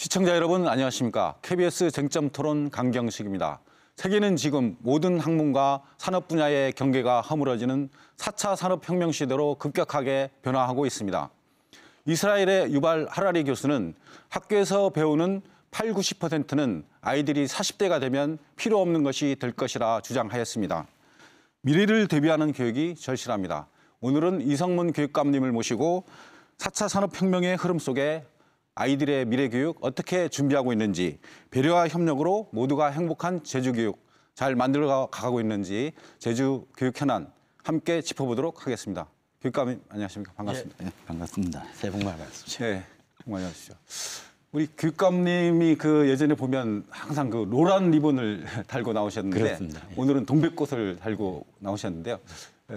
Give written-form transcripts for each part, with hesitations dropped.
시청자 여러분 안녕하십니까? KBS 쟁점 토론 강경식입니다. 세계는 지금 모든 학문과 산업 분야의 경계가 허물어지는 4차 산업혁명 시대로 급격하게 변화하고 있습니다. 이스라엘의 유발 하라리 교수는 학교에서 배우는 80~90%는 아이들이 40대가 되면 필요 없는 것이 될 것이라 주장하였습니다. 미래를 대비하는 교육이 절실합니다. 오늘은 이성문 교육감님을 모시고 4차 산업혁명의 흐름 속에 아이들의 미래교육 어떻게 준비하고 있는지, 배려와 협력으로 모두가 행복한 제주교육 잘 만들어 가고 있는지 제주 교육 현안 함께 짚어보도록 하겠습니다. 교육감님 안녕하십니까? 반갑습니다. 네, 반갑습니다. 새해 복 많이 받으십시오. 네, 복 많이 받으십시오. 우리 교육감님이 예전에 보면 항상 노란 리본을 달고 나오셨는데 그렇습니다. 예. 오늘은 동백꽃을 달고 나오셨는데요.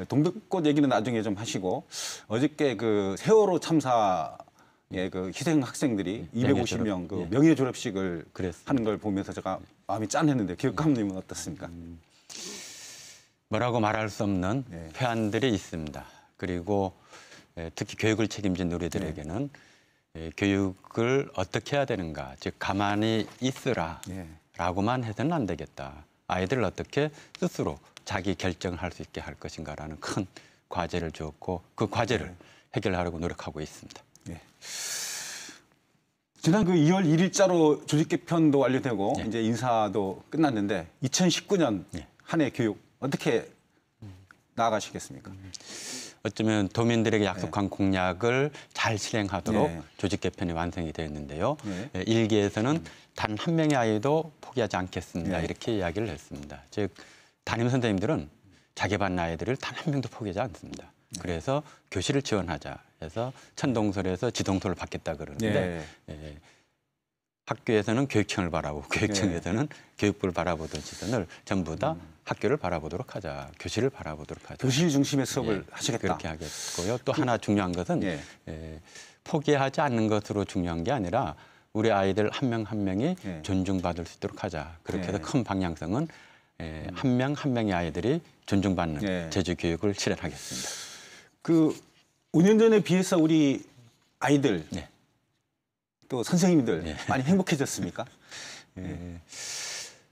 동백꽃 얘기는 나중에 좀 하시고 어저께 세월호 참사 희생 학생들이 250명 명예 졸업식을 하는 걸 보면서 제가 마음이 짠했는데 교육감님은 어떻습니까? 뭐라고 말할 수 없는 회한들이 있습니다. 그리고 특히 교육을 책임진 우리들에게는 교육을 어떻게 해야 되는가, 즉 가만히 있으라라고만 해서는 안 되겠다. 아이들을 어떻게 스스로 자기 결정을 할 수 있게 할 것인가라는 큰 과제를 주었고 그 과제를 해결하려고 노력하고 있습니다. 예. 지난 2월 1일자로 조직 개편도 완료되고 이제 인사도 끝났는데 2019년 한 해 교육 어떻게 나아가시겠습니까? 어쩌면 도민들에게 약속한 공약을 잘 실행하도록 조직 개편이 완성이 되었는데요. 1기에서는 단 한 명의 아이도 포기하지 않겠습니다. 이렇게 이야기를 했습니다. 즉 담임 선생님들은 자기 반 아이들을 단 한 명도 포기하지 않습니다. 그래서 교실을 지원하자 해서 천동설에서 지동설을 받겠다 그러는데 학교에서는 교육청을 바라보고 교육청에서는 교육부를 바라보던 시선을 전부 다 학교를 바라보도록 하자, 교실을 바라보도록 하자. 교실 중심의 수업을 하시겠다. 그렇게 하겠고요. 또 하나 중요한 것은 포기하지 않는 것으로 중요한 게 아니라 우리 아이들 한 명 한 명이 존중받을 수 있도록 하자. 그렇게 해서 큰 방향성은 한 명 한 명의 아이들이 존중받는 제주 교육을 실현하겠습니다. 5년 전에 비해서 우리 아이들 또 선생님들 많이 행복해졌습니까?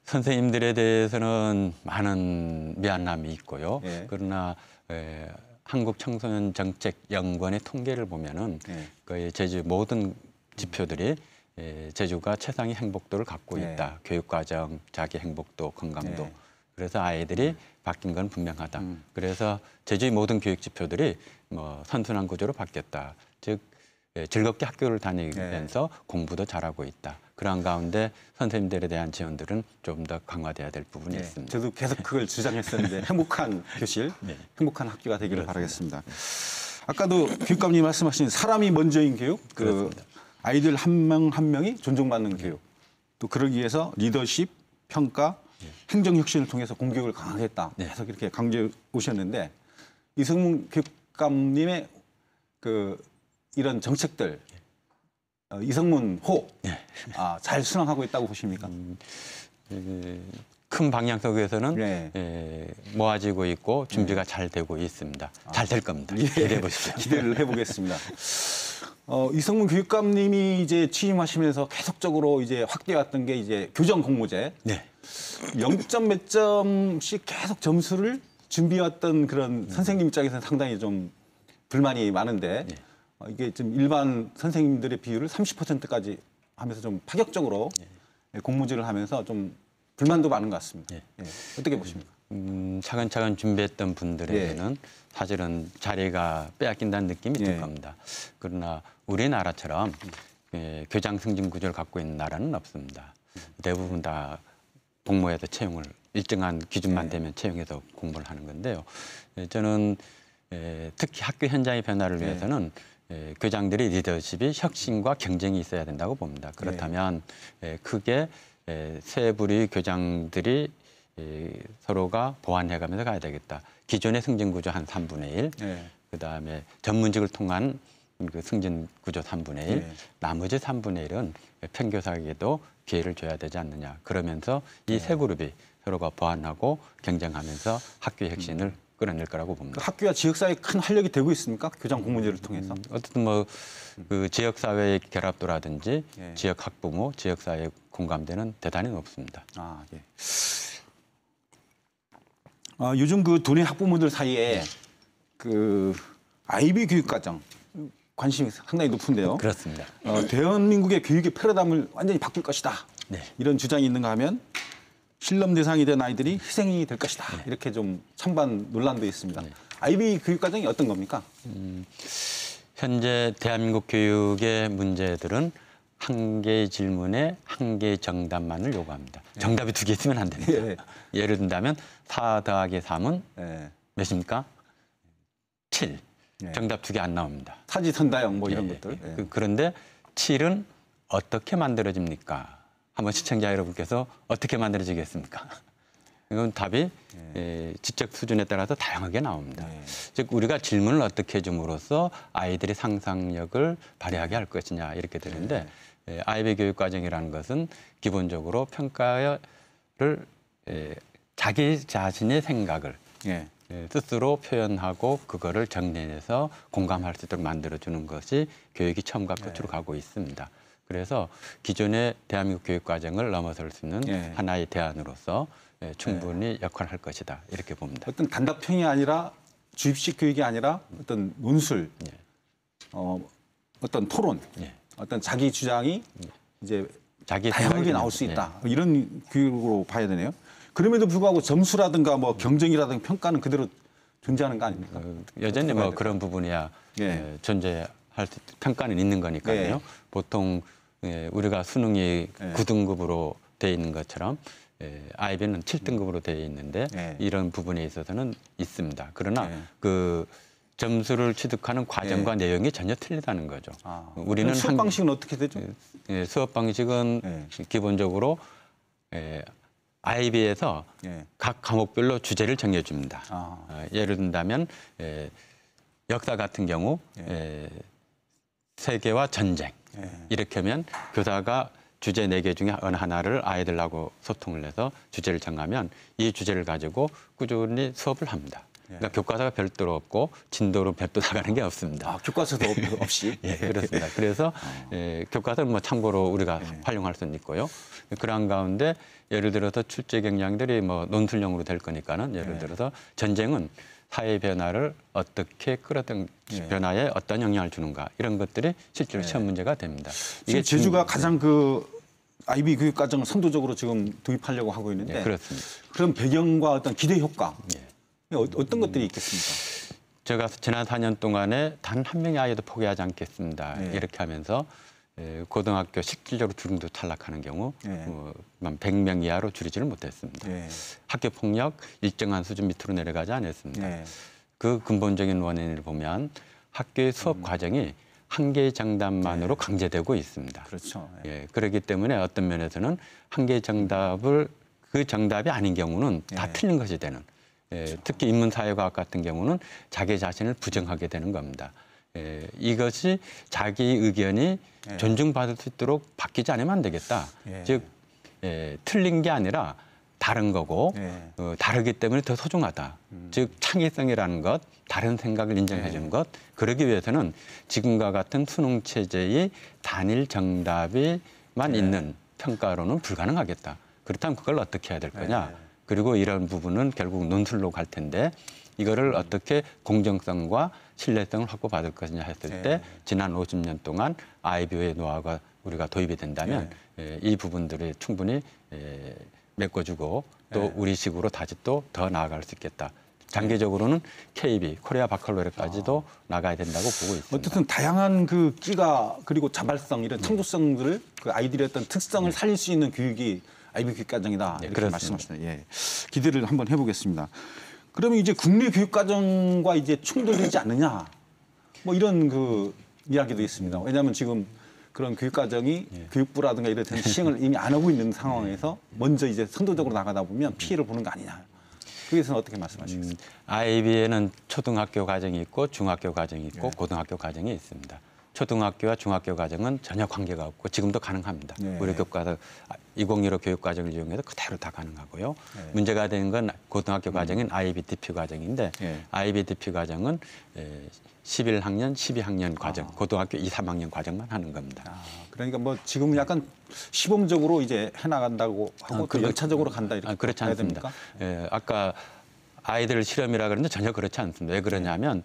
선생님들에 대해서는 많은 미안함이 있고요. 그러나 한국청소년정책연구원의 통계를 보면은 거의 제주 모든 지표들이 제주가 최상의 행복도를 갖고 있다. 교육과정, 자기 행복도, 건강도. 그래서 아이들이 바뀐 건 분명하다. 그래서 제주의 모든 교육 지표들이 선순환 구조로 바뀌었다. 즉 즐겁게 학교를 다니면서 공부도 잘하고 있다. 그런 가운데 선생님들에 대한 지원들은 좀 더 강화돼야 될 부분이 있습니다. 저도 계속 그걸 주장했었는데 행복한 교실, 행복한 학교가 되기를 바라겠습니다. 아까도 교육감님 말씀하신 사람이 먼저인 교육, 아이들 한 명 한 명이 존중받는 교육, 또 그러기 위해서 리더십, 평가, 행정혁신을 통해서 공교육을 강화하겠다. 계속 이렇게 강조해 오셨는데 이성문 교육감님의 이런 정책들 이성문 호 잘 수행하고 있다고 보십니까? 큰 방향 속에서는 모아지고 있고 준비가 잘 되고 있습니다. 잘 될 겁니다. 기대해 보십시오. 기대를 해보겠습니다. 이성문 교육감님이 이제 취임하시면서 계속적으로 이제 확대해왔던 게 이제 교정 공모제. 0점 몇 점씩 계속 점수를 준비해왔던 그런 선생님 입장에서는 상당히 좀 불만이 많은데 이게 좀 일반 선생님들의 비율을 30%까지 하면서 좀 파격적으로 공모제를 하면서 좀 불만도 많은 것 같습니다. 어떻게 보십니까? 차근차근 준비했던 분들에게는 사실은 자리가 빼앗긴다는 느낌이 들 겁니다. 그러나 우리나라처럼 교장 승진 구조를 갖고 있는 나라는 없습니다. 대부분 다 공모해서 채용을 일정한 기준만 되면 채용해서 공부를 하는 건데요. 저는 특히 학교 현장의 변화를 위해서는 교장들의 리더십이 혁신과 경쟁이 있어야 된다고 봅니다. 그렇다면 크게 세 부류의 교장들이 서로가 보완해가면서 가야 되겠다. 기존의 승진 구조 한 3분의 1, 그다음에 전문직을 통한 승진 구조 3분의 1, 나머지 3분의 1은 평교사에게도 기회를 줘야 되지 않느냐. 그러면서 이 세 그룹이 서로가 보완하고 경쟁하면서 학교의 혁신을 끌어낼 거라고 그 봅니다. 학교와 지역사회에 큰 활력이 되고 있습니까? 교장 공무제를 통해서. 어쨌든 뭐 그 지역사회의 결합도라든지 예. 지역 학부모, 지역사회 공감대는 대단히 높습니다. 아, 예. 요즘 그 도내 학부모들 사이에 그 아이비 교육과정 관심이 상당히 높은데요. 그렇습니다. 대한민국의 교육의 패러다임을 완전히 바꿀 것이다. 네. 이런 주장이 있는가 하면 실험 대상이 된 아이들이 희생이 될 것이다. 이렇게 좀 찬반 논란도 있습니다. 아이비 교육과정이 어떤 겁니까? 현재 대한민국 교육의 문제들은 한 개의 질문에 한 개의 정답만을 요구합니다. 정답이 두 개 있으면 안 됩니다. 예. 예를 든다면 4 더하기 3은 예. 몇입니까? 7. 예. 정답 두 개 안 나옵니다. 사지선다형 뭐 이런 예, 것들. 예. 예. 그런데 7은 어떻게 만들어집니까? 한번 시청자 여러분께서 어떻게 만들어지겠습니까? 이건 답이 지적 수준에 따라서 다양하게 나옵니다. 네. 즉 우리가 질문을 어떻게 해줌으로써 아이들이 상상력을 발휘하게 할 것이냐 이렇게 되는데 아이비 교육 과정이라는 것은 기본적으로 평가를 자기 자신의 생각을 예. 스스로 표현하고 그거를 정리해서 공감할 수 있도록 만들어주는 것이 교육이 처음과 끝으로 가고 있습니다. 그래서 기존의 대한민국 교육 과정을 넘어설 수 있는 하나의 대안으로서 충분히 역할을 할 것이다 이렇게 봅니다. 어떤 단답형이 아니라 주입식 교육이 아니라 어떤 논술, 어떤 토론, 어떤 자기 주장이 이제 자기 다양하게 나올 수 있다. 이런 교육으로 봐야 되네요. 그럼에도 불구하고 점수라든가 뭐 경쟁이라든가 평가는 그대로 존재하는 거 아닙니까? 여전히 뭐 그런 부분이야 존재할 수, 평가는 있는 거니까요. 보통 우리가 수능이 9등급으로 돼 있는 것처럼 아이비는 7등급으로 되어 있는데 이런 부분에 있어서는 있습니다. 그러나 그 점수를 취득하는 과정과 내용이 전혀 틀리다는 거죠. 우리는 수업 방식은 어떻게 되죠? 수업 방식은 기본적으로 아이비에서 각 과목별로 주제를 정해줍니다. 예를 든다면 역사 같은 경우 세계와 전쟁 이렇게 하면 교사가 주제 4개 중에 어느 하나를 아이들하고 소통을 해서 주제를 정하면 이 주제를 가지고 꾸준히 수업을 합니다. 그러니까 교과서가 별도로 없고 진도로 별도 나가는 게 없습니다. 교과서도 없이? 예, 그렇습니다. 그래서 교과서는 뭐 참고로 우리가 활용할 수는 있고요. 그런 가운데 예를 들어서 출제 경향들이 뭐 논술형으로 될 거니까는 예를 들어서 전쟁은 사회 변화를 어떻게 끌어당 변화에 어떤 영향을 주는가 이런 것들이 실제로 시험 문제가 됩니다. 이게 제주가 가장 그 아이비 교육 과정을 선도적으로 지금 도입하려고 하고 있는데 그렇습니다. 그런 배경과 어떤 기대 효과 어떤 것들이 있겠습니까? 제가 지난 4년 동안에 단 한 명의 아이도 포기하지 않겠습니다. 이렇게 하면서 고등학교 실질적으로 중도 탈락하는 경우 100명 이하로 줄이지를 못했습니다. 학교 폭력 일정한 수준 밑으로 내려가지 않았습니다. 그 근본적인 원인을 보면 학교의 수업 과정이 한 개의 정답만으로 강제되고 있습니다. 그렇죠. 그렇기 때문에 어떤 면에서는 한 개의 정답을 그 정답이 아닌 경우는 다 틀린 것이 되는 특히 인문사회과학 같은 경우는 자기 자신을 부정하게 되는 겁니다. 이것이 자기 의견이 존중받을 수 있도록 바뀌지 않으면 안 되겠다. 즉 틀린 게 아니라 다른 거고 다르기 때문에 더 소중하다. 즉 창의성이라는 것, 다른 생각을 인정해 주는 것. 그러기 위해서는 지금과 같은 수능 체제의 단일 정답이만 있는 평가로는 불가능하겠다. 그렇다면 그걸 어떻게 해야 될 거냐. 그리고 이런 부분은 결국 논술로 갈 텐데 이거를 어떻게 공정성과 신뢰성을 확보받을 것이냐 했을 때 지난 50년 동안 아이비의 노하우가 우리가 도입이 된다면 이 부분들이 충분히 메꿔주고 또 우리식으로 다시 또 더 나아갈 수 있겠다. 장기적으로는 KB, 코리아 바칼로레까지도 나가야 된다고 보고 있습니다. 어쨌든 다양한 그 끼가 그리고 자발성 이런 창조성들을 그 아이들의 어떤 특성을 살릴 수 있는 교육이 아이비 교육 과정이다. 이렇게 말씀하시네요. 기대를 한번 해보겠습니다. 그러면 이제 국내 교육 과정과 이제 충돌되지 않느냐, 뭐 이런 그 이야기도 있습니다. 왜냐하면 지금 그런 교육 과정이 교육부라든가 이런 데는 시행을 이미 안 하고 있는 상황에서 먼저 이제 선도적으로 나가다 보면 피해를 보는 거 아니냐. 그에 대해서는 어떻게 말씀하시겠습니까? 아이비에는 초등학교 과정이 있고 중학교 과정이 있고 고등학교 과정이 있습니다. 초등학교와 중학교 과정은 전혀 관계가 없고 지금도 가능합니다. 네. 우리 교과서 2015 교육과정을 이용해서 그대로 다 가능하고요. 네. 문제가 되는 건 고등학교 과정인 IBDP 과정인데 네. IBDP 과정은 11학년, 12학년 과정, 고등학교 2, 3학년 과정만 하는 겁니다. 그러니까 뭐 지금 약간 시범적으로 이제 해나간다고 하고 또 연차적으로 간다 이렇게 그렇지 봐야 않습니다. 됩니까? 예, 아까 아이들 실험이라 그러는데 전혀 그렇지 않습니다. 왜 그러냐면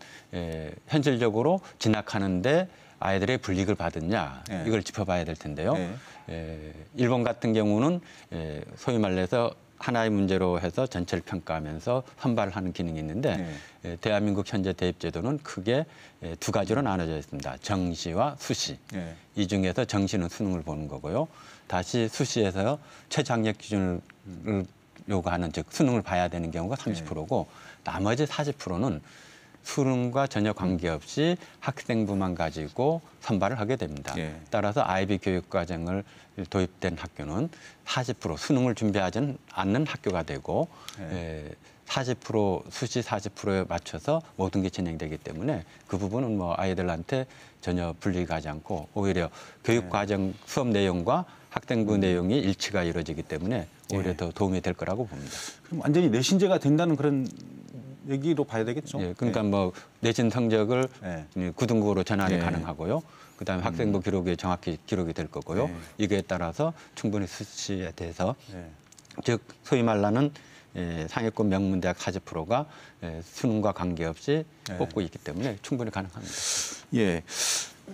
현실적으로 진학하는데 아이들의 불이익을 받았냐 네. 이걸 짚어봐야 될 텐데요. 네. 일본 같은 경우는 소위 말해서 하나의 문제로 해서 전체를 평가하면서 선발을 하는 기능이 있는데 대한민국 현재 대입제도는 크게 두 가지로 나눠져 있습니다. 정시와 수시. 네. 이 중에서 정시는 수능을 보는 거고요. 다시 수시에서 최장력 기준을 요구하는 즉 수능을 봐야 되는 경우가 30%고 나머지 40%는 수능과 전혀 관계없이 학생부만 가지고 선발을 하게 됩니다. 따라서 IB 교육과정을 도입된 학교는 40% 수능을 준비하지 않는 학교가 되고 40% 수시 40%에 맞춰서 모든 게 진행되기 때문에 그 부분은 뭐 아이들한테 전혀 불리가 가지 않고 오히려 교육과정 수업 내용과 학생부 내용이 일치가 이루어지기 때문에 오히려 더 도움이 될 거라고 봅니다. 그럼 완전히 내신제가 된다는 그런 얘기로 봐야 되겠죠. 그러니까 뭐 내신 성적을 9등급으로 전환이 가능하고요. 그다음에 학생부 기록이 정확히 기록이 될 거고요. 이게 따라서 충분히 수시에 대해서 즉 소위 말하는 상위권 명문대학 40%가 수능과 관계없이 뽑고 있기 때문에 충분히 가능합니다. 예,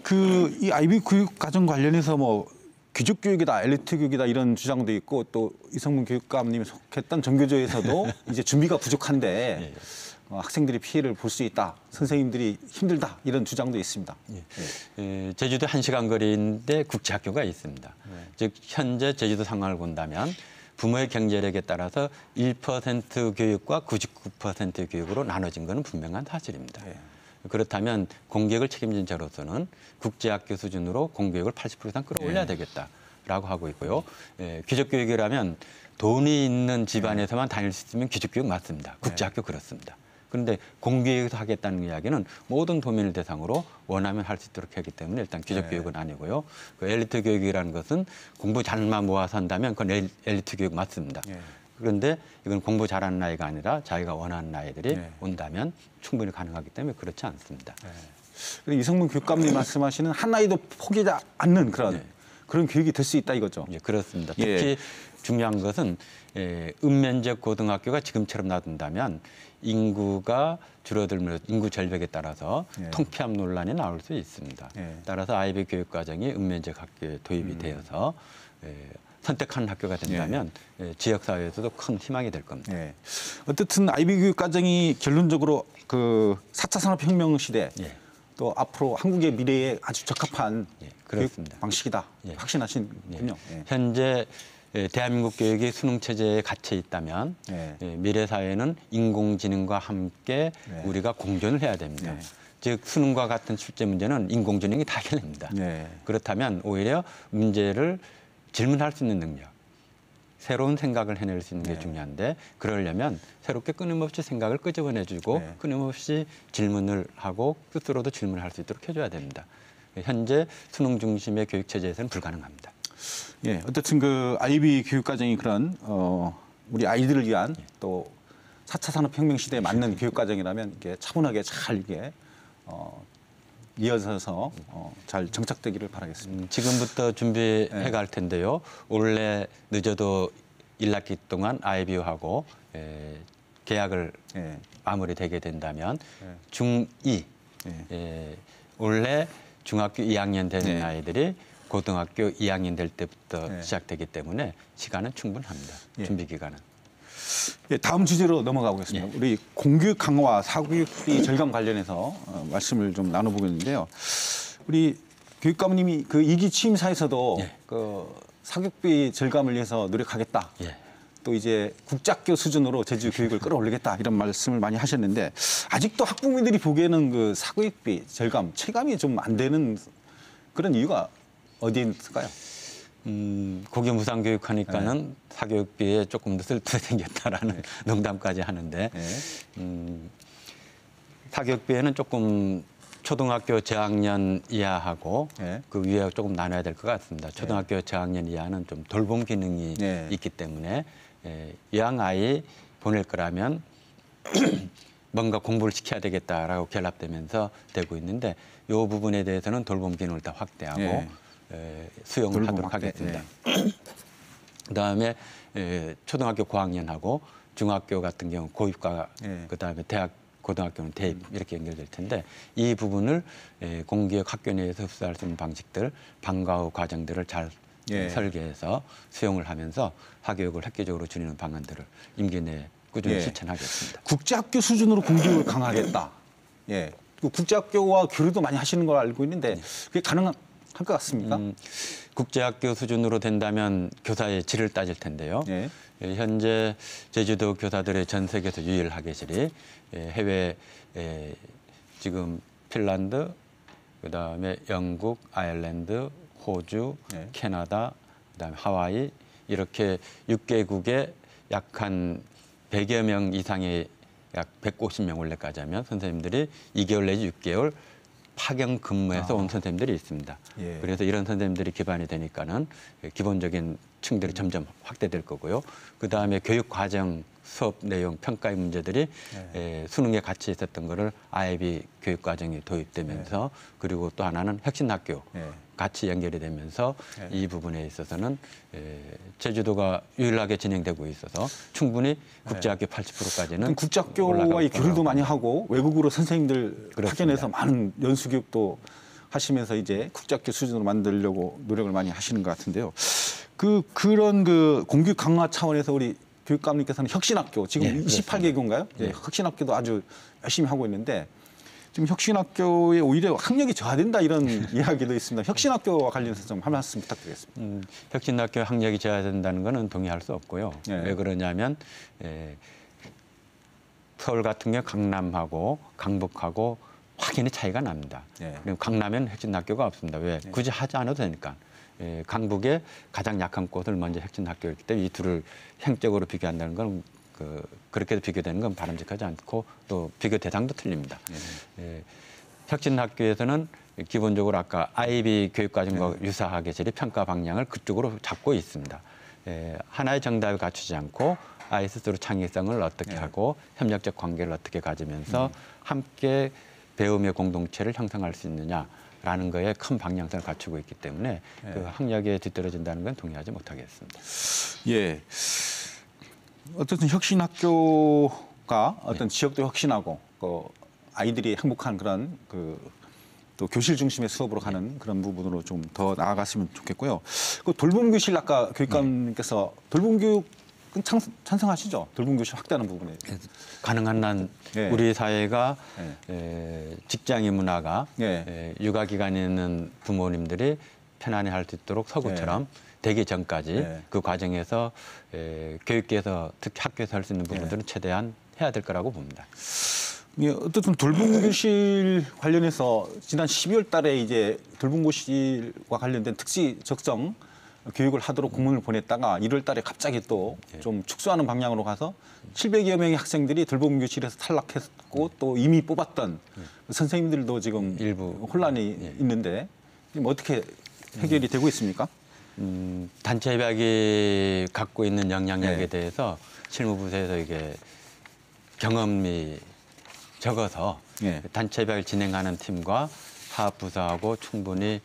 그 이 IB 교육 과정 관련해서 뭐 귀족 교육이다, 엘리트 교육이다 이런 주장도 있고 또 이성문 교육감님이 속했던 전교조에서도 이제 준비가 부족한데 학생들이 피해를 볼 수 있다, 선생님들이 힘들다 이런 주장도 있습니다. 제주도 1시간 거리인데 국제학교가 있습니다. 즉 현재 제주도 상황을 본다면 부모의 경제력에 따라서 1% 교육과 99% 교육으로 나눠진 것은 분명한 사실입니다. 그렇다면 공교육을 책임진 저로서는 국제학교 수준으로 공교육을 80% 이상 끌어올려야 되겠다라고 하고 있고요. 귀족교육이라면 돈이 있는 집안에서만 다닐 수 있으면 귀족교육 맞습니다. 국제학교 그렇습니다. 그런데 공교육에서 하겠다는 이야기는 모든 도민을 대상으로 원하면 할 수 있도록 하기 때문에 일단 귀족교육은 아니고요. 그 엘리트 교육이라는 것은 공부 잘만 모아서 한다면 그건 엘리트 교육 맞습니다. 그런데 이건 공부 잘하는 아이가 아니라 자기가 원하는 아이들이 온다면 충분히 가능하기 때문에 그렇지 않습니다. 이성문 교육감님 말씀하시는 한 아이도 포기하지 않는 그런 교육이 될 수 있다 이거죠. 그렇습니다. 특히 중요한 것은 읍면적 고등학교가 지금처럼 놔둔다면 인구가 줄어들면서 인구 절벽에 따라서 통폐합 논란이 나올 수 있습니다. 따라서 IB 교육과정이 읍면적 학교에 도입이 되어서 선택하는 학교가 된다면 지역사회에서도 큰 희망이 될 겁니다. 어쨌든 IB 교육과정이 결론적으로 그 4차 산업혁명 시대 또 앞으로 한국의 미래에 아주 적합한 교육 방식이다. 확신하시는군요. 현재 대한민국 교육이 수능 체제에 갇혀 있다면 미래 사회는 인공지능과 함께 우리가 공존을 해야 됩니다. 즉 수능과 같은 출제 문제는 인공지능이 다 해냅니다. 그렇다면 오히려 문제를 질문할 수 있는 능력, 새로운 생각을 해낼 수 있는 게 중요한데 그러려면 새롭게 끊임없이 생각을 끄집어내주고 끊임없이 질문을 하고 스스로도 질문을 할 수 있도록 해줘야 됩니다. 현재 수능 중심의 교육 체제에서는 불가능합니다. 어쨌든 그 IB 교육과정이 그런 우리 아이들을 위한 또 4차 산업혁명 시대에 맞는 교육과정이라면 이게 차분하게 잘 이게 이어져서 잘 정착되기를 바라겠습니다. 지금부터 준비해 갈 텐데요. 올해 늦어도 1학기 동안 IB하고 계약을 마무리되게 된다면 중2 올해 중학교 2학년 되는 아이들이 고등학교 2학년 될 때부터 시작되기 때문에 시간은 충분합니다. 준비 기간은. 다음 주제로 넘어가 보겠습니다. 우리 공교육 강화, 사교육비 절감 관련해서 말씀을 좀 나눠보겠는데요. 우리 교육감님이 그 2기 취임사에서도 그 사교육비 절감을 위해서 노력하겠다. 또 이제 국제학교 수준으로 제주 교육을 끌어올리겠다 이런 말씀을 많이 하셨는데 아직도 학부모들이 보기에는 그 사교육비 절감 체감이 좀 안 되는 그런 이유가 어디에 있을까요? 고교 무상 교육하니까는 사교육비에 조금 더 쓸데 생겼다라는 농담까지 하는데 사교육비에는 조금 초등학교 저학년 이하하고 예. 그 위에 조금 나눠야 될 것 같습니다. 초등학교 저학년 이하는 좀 돌봄 기능이 예. 있기 때문에 이왕 아이 보낼 거라면 뭔가 공부를 시켜야 되겠다라고 결합되면서 되고 있는데 이 부분에 대해서는 돌봄 기능을 다 확대하고 예. 수용을 돌봄 하도록 확대, 하겠습니다. 그다음에 초등학교 고학년하고 중학교 같은 경우 고입과 예. 그다음에 대학 고등학교는 대입 이렇게 연결될 텐데 이 부분을 공교육 학교 내에서 흡수할 수 있는 방식들, 방과 후 과정들을 잘 예. 설계해서 수용을 하면서 사교육을 획기적으로 줄이는 방안들을 임기 내에 꾸준히 예. 실천하겠습니다. 국제학교 수준으로 공교육을 강화하겠다. 예. 그 국제학교와 교류도 많이 하시는 걸 알고 있는데 그게 가능할 것 같습니까? 국제학교 수준으로 된다면 교사의 질을 따질 텐데요. 예. 현재 제주도 교사들의 전 세계에서 유일하게실이 해외 지금 핀란드, 그다음에 영국, 아일랜드, 호주, 예. 캐나다, 그다음에 하와이 이렇게 6개국에 약 한 100여 명 이상의 약 150명 원래까지 하면 선생님들이 2개월 내지 6개월 파견 근무해서 온 선생님들이 있습니다. 예. 그래서 이런 선생님들이 기반이 되니까는 기본적인 층들이 점점 확대될 거고요. 그다음에 교육 과정, 수업 내용, 평가의 문제들이 수능에 같이 있었던 거를 IB 교육 과정이 도입되면서 그리고 또 하나는 혁신학교 예. 같이 연결이 되면서 이 부분에 있어서는 제주도가 유일하게 진행되고 있어서 충분히 국제학교 80%까지는 국제학교와의 교류도 많이 하고 외국으로 선생님들 그렇습니다. 파견해서 많은 연수 교육도 하시면서 이제 국제학교 수준으로 만들려고 노력을 많이 하시는 것 같은데요. 그런 공교육 강화 차원에서 우리 교육감님께서는 혁신학교 지금 예, 28개교인가요? 예, 혁신학교도 아주 열심히 하고 있는데 지금 혁신학교에 오히려 학력이 저하된다 이런 이야기도 있습니다. 혁신학교와 관련해서 좀 한 말씀 부탁드리겠습니다. 혁신학교 학력이 저하된다는 것은 동의할 수 없고요. 예. 왜 그러냐면 서울 같은 경우 강남하고 강북하고 확연히 차이가 납니다. 예. 그리고 강남에는 혁신학교가 없습니다. 왜? 굳이 하지 않아도 되니까. 강북에 가장 약한 곳을 먼저 혁신학교였기 때문에 이 둘을 행적으로 비교한다는 건 그렇게 비교되는 건 바람직하지 않고 또 비교 대상도 틀립니다. 혁신학교에서는 기본적으로 아까 IB 교육과정과 유사하게 저리 평가 방향을 그쪽으로 잡고 있습니다. 하나의 정답을 갖추지 않고 아이 스스로 창의성을 어떻게 하고 협력적 관계를 어떻게 가지면서 함께 배움의 공동체를 형성할 수 있느냐라는 거에 큰 방향성을 갖추고 있기 때문에 그 학력에 뒤떨어진다는 건 동의하지 못하겠습니다. 예. 어쨌든 혁신학교가 어떤 지역도 혁신하고 아이들이 행복한 그런 또 교실 중심의 수업으로 가는 그런 부분으로 좀 더 나아갔으면 좋겠고요. 돌봄 교실 아까 교육감님께서 돌봄 교육은 찬성하시죠? 돌봄 교실 확대하는 부분에. 가능한 한 예. 우리 사회가 직장인 문화가 육아 기간에 있는 부모님들이 편안히 할 수 있도록 서구처럼 되기 전까지 그 과정에서 교육계에서 특히 학교에서 할 수 있는 부분들은 최대한 해야 될 거라고 봅니다. 예, 어쨌든 돌봄교실 관련해서 지난 12월 달에 이제 돌봄교실과 관련된 특시 적정 교육을 하도록 공문을 보냈다가 1월 달에 갑자기 또 좀 축소하는 방향으로 가서 700여 명의 학생들이 돌봄교실에서 탈락했고 또 이미 뽑았던 선생님들도 지금 일부 혼란이 있는데 지금 어떻게 해결이 되고 있습니까? 단체 협약이 갖고 있는 영향력에 대해서 실무부서에서 이게 경험이 적어서 단체 협약을 진행하는 팀과 사업부서하고 충분히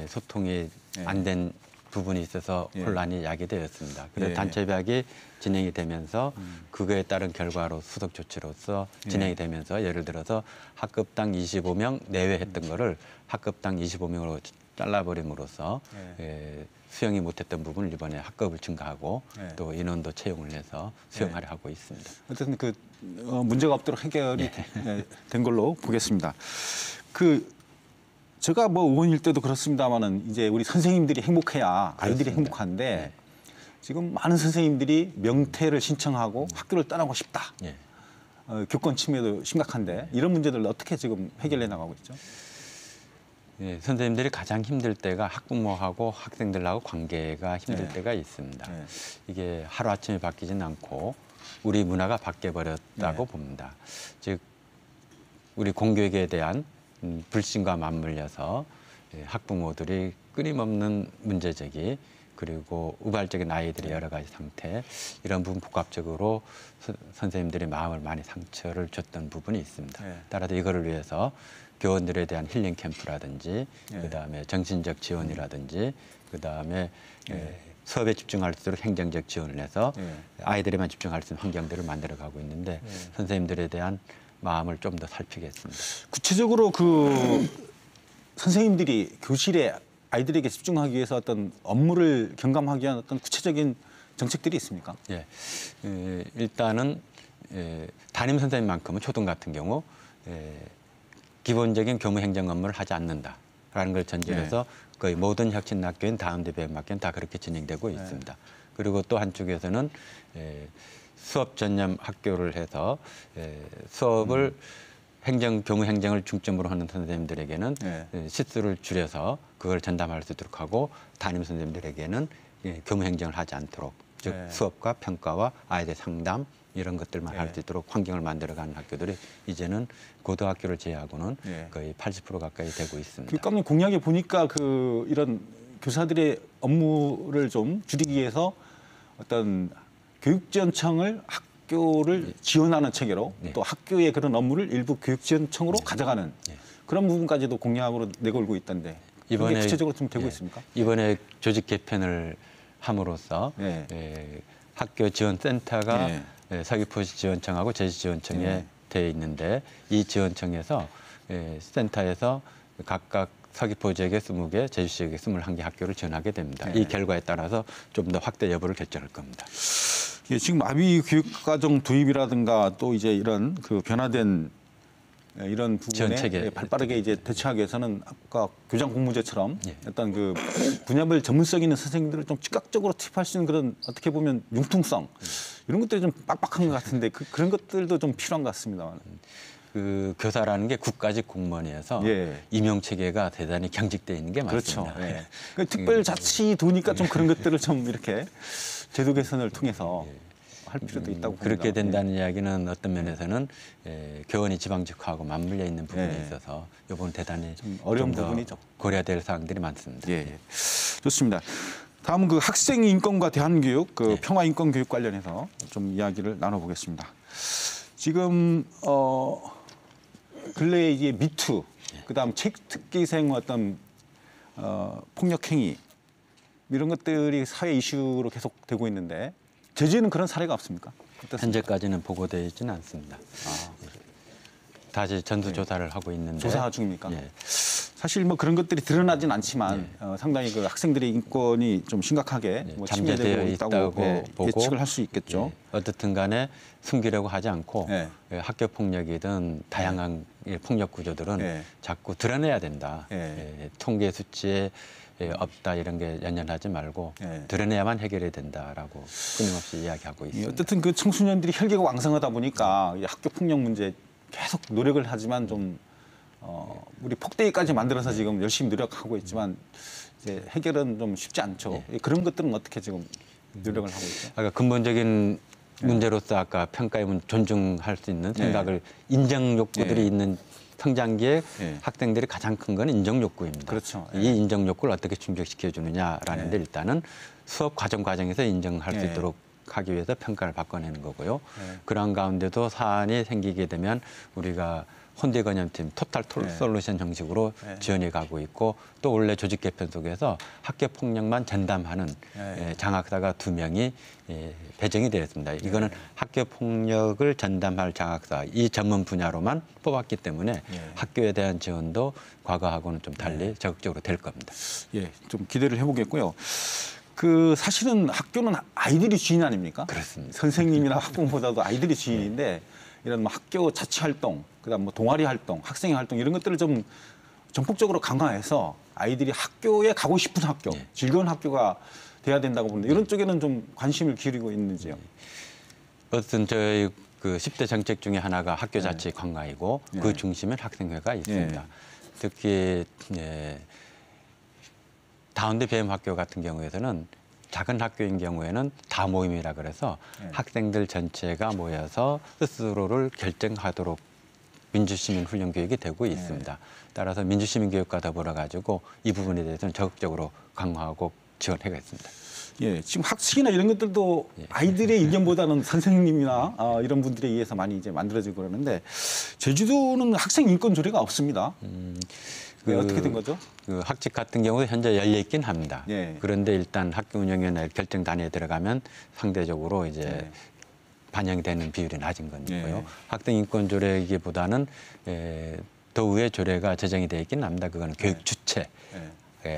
소통이 안 된 부분이 있어서 혼란이 야기되었습니다. 그래서 단체 협약이 진행이 되면서 그거에 따른 결과로 수석 조치로서 진행이 되면서 예를 들어서 학급당 25명 내외했던 거를 학급당 25명으로 잘라버림으로써 수용이 못했던 부분을 이번에 학급을 증가하고 또 인원도 채용을 해서 수용하려 하고 있습니다. 어쨌든 문제가 없도록 해결이 된 걸로 보겠습니다. 제가 의원일 때도 그렇습니다만은 이제 우리 선생님들이 행복해야 아이들이 행복한데 지금 많은 선생님들이 명퇴를 신청하고 학교를 떠나고 싶다. 교권 침해도 심각한데 이런 문제들을 어떻게 지금 해결해 나가고 있죠? 선생님들이 가장 힘들 때가 학부모하고 학생들하고 관계가 힘들 때가 있습니다. 이게 하루아침에 바뀌지는 않고 우리 문화가 바뀌어버렸다고 봅니다. 즉 우리 공교육에 대한 불신과 맞물려서 학부모들이 끊임없는 문제제기 그리고 우발적인 아이들의 여러 가지 상태 이런 부분 복합적으로 선생님들이 마음을 많이 상처를 줬던 부분이 있습니다. 네. 따라서 이거를 위해서 교원들에 대한 힐링 캠프라든지 네. 그다음에 정신적 지원이라든지 그다음에 수업에 집중할 수 있도록 행정적 지원을 해서 아이들에만 집중할 수 있는 환경들을 만들어가고 있는데 선생님들에 대한 마음을 좀 더 살피겠습니다. 구체적으로 그 선생님들이 교실에 아이들에게 집중하기 위해서 어떤 업무를 경감하기 위한 어떤 구체적인 정책들이 있습니까? 예, 일단은 담임 선생님만큼은 초등 같은 경우 기본적인 교무 행정 업무를 하지 않는다라는 걸 전제로 해서 거의 모든 혁신학교인 다운대 배움학교는 다 그렇게 진행되고 있습니다. 그리고 또 한쪽에서는 수업 전념 학교를 해서 수업을 교무 행정을 중점으로 하는 선생님들에게는 시수를 줄여서 그걸 전담할 수 있도록 하고 담임 선생님들에게는 교무 행정을 하지 않도록 즉 수업과 평가와 아이들 상담 이런 것들만 할 수 있도록 환경을 만들어가는 학교들이 이제는 고등학교를 제외하고는 거의 80% 가까이 되고 있습니다. 교육감님 공약에 보니까 그 이런 교사들의 업무를 좀 줄이기 위해서 어떤 교육지원청을 학교를 지원하는 체계로 또 학교의 그런 업무를 일부 교육지원청으로 가져가는 그런 부분까지도 공약으로 내걸고 있던데 이번에 구체적으로 좀 되고 있습니까? 이번에 조직 개편을 함으로써 학교 지원센터가 서귀포시 지원청하고 제주지원청에 돼 있는데 이 지원청에서 센터에서 각각 서귀포 지역에 20개, 제주 지역에 21개 학교를 지원하게 됩니다. 이 결과에 따라서 좀 더 확대 여부를 결정할 겁니다. 예, 지금 아비 교육과정 도입이라든가 또 이제 이런 그 변화된 이런 부분에 발빠르게 이제 대처하기 위해서는 아까 교장 공무제처럼 어떤 그 분야별 전문성 있는 선생님들을 좀 즉각적으로 투입할 수 있는 그런 어떻게 보면 융통성 이런 것들이 좀 빡빡한 것 같은데 그런 것들도 좀 필요한 것 같습니다만. 그 교사라는 게 국가직 공무원이어서 임용 체계가 대단히 경직돼 있는 게 맞습니다. 그렇죠. 그 특별자치 도니까 좀 그런 것들을 좀 이렇게 제도 개선을 통해서 할 필요도 있다고 봅니다. 그렇게 된다는 이야기는 어떤 면에서는 교원이 지방직하고 맞물려 있는 부분이 있어서 이 부분 대단히 좀 어려운 부분이죠. 고려될 사항들이 많습니다. 좋습니다. 다음은 그 학생 인권과 대한교육, 그 평화 인권 교육 관련해서 좀 이야기를 나눠보겠습니다. 지금 근래에 이제 미투, 그다음 특기생 어떤 폭력 행위 이런 것들이 사회 이슈로 계속 되고 있는데 제주에는 그런 사례가 없습니까? 어떻습니까? 현재까지는 보고되어 있지는 않습니다. 다시 전수조사를 하고 있는데 조사 중입니까? 사실 뭐 그런 것들이 드러나진 않지만 상당히 그 학생들의 인권이 좀 심각하게 뭐 침해되고 있다고 보고 예측을 할 수 있겠죠. 어떻든 간에 숨기려고 하지 않고 학교 폭력이든 다양한 폭력 구조들은 자꾸 드러내야 된다. 통계 수치에 없다 이런 게 연연하지 말고 드러내야만 해결이 된다라고 끊임없이 이야기하고 있습니다. 어쨌든 그 청소년들이 혈기가 왕성하다 보니까 학교 폭력 문제 계속 노력을 하지만 좀 우리 폭대기까지 만들어서 지금 열심히 노력하고 있지만 이제 해결은 좀 쉽지 않죠. 그런 것들은 어떻게 지금 노력을 하고 있죠? 아까 근본적인 문제로서 아까 평가에 존중할 수 있는 생각을 인정 욕구들이 있는 성장기에 학생들이 가장 큰 건 인정 욕구입니다. 그렇죠. 이 인정 욕구를 어떻게 충족시켜 주느냐라는 데 일단은 수업 과정에서 인정할 수 있도록 하기 위해서 평가를 바꿔내는 거고요. 그런 가운데도 사안이 생기게 되면 우리가 혼대 건염팀 토탈 솔루션 형식으로 지원해 가고 있고 또 원래 조직 개편 속에서 학교 폭력만 전담하는 장학사가 2명이 배정이 되었습니다. 이거는 학교 폭력을 전담할 장학사 이 전문 분야로만 뽑았기 때문에 학교에 대한 지원도 과거하고는 좀 달리 적극적으로 될 겁니다. 좀 기대를 해보겠고요. 그 사실은 학교는 아이들이 주인 아닙니까? 그렇습니다. 선생님이나 학부모보다도 아이들이 주인인데 이런 뭐 학교 자치 활동, 그다음 뭐 동아리 활동, 학생 활동 이런 것들을 좀 전폭적으로 강화해서 아이들이 학교에 가고 싶은 학교, 즐거운 학교가 돼야 된다고 보는데 이런 쪽에는 좀 관심을 기울이고 있는지요? 어쨌든 저희 그 10대 정책 중에 하나가 학교 자치 강화이고 그 중심엔 학생회가 있습니다. 특히 다운대 배움학교 같은 경우에는 작은 학교인 경우에는 다 모임이라 그래서 학생들 전체가 모여서 스스로를 결정하도록 민주시민 훈련 교육이 되고 있습니다. 따라서 민주시민 교육과 더불어 가지고 이 부분에 대해서는 적극적으로 강화하고 지원하겠습니다. 예, 지금 학식이나 이런 것들도 아이들의 의견보다는 선생님이나 이런 분들에 의해서 많이 이제 만들어지고 그러는데 제주도는 학생 인권 조례가 없습니다. 어떻게 된 거죠? 그 학칙 같은 경우도 현재 열려 있긴 합니다. 예. 그런데 일단 학교운영위원회 결정 단위에 들어가면 상대적으로 이제 반영이 되는 비율이 낮은 건이고요. 예. 학생 인권 조례이기보다는 더 위에 조례가 제정이 되어 있긴 합니다. 그거는 교육 주체,